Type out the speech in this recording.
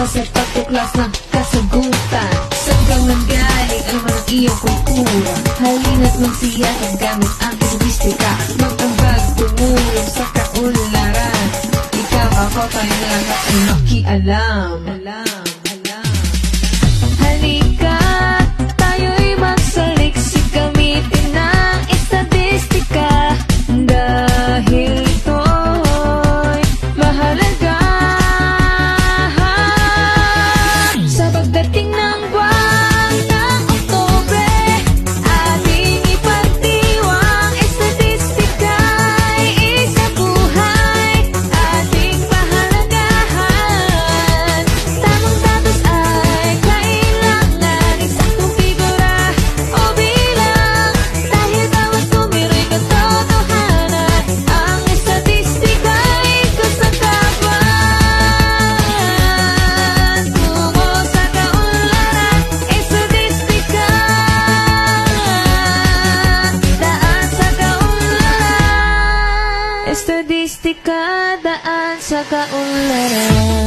sa pagtuklas ng kasagutan. Saan kang nanggaling, ano man ang iyong kultura? Halina't magsiyasat gamit ang estadistika. Magtambag, tumulong sa kaunlaran. Ikaw, ako, tayo lahat ay makialam. Halika, tayo'y magsaliksik, gamitin ng estadistika. Dahil ito'y mahalaga. Sa pagdating ng buwan ng Oktubre, ating ipagdiwang estadistika'y isang buhay, ating pahalagahan. Tamang datos ay kailangan, eksaktong figura o bilang, dahil bawat numero'y katotohanan. Ang estatistika'y kasangkapan tungo sa kaunlaran. Estadistika, daan sa kaunlaran. Estadistika, daan sa kaunlaran.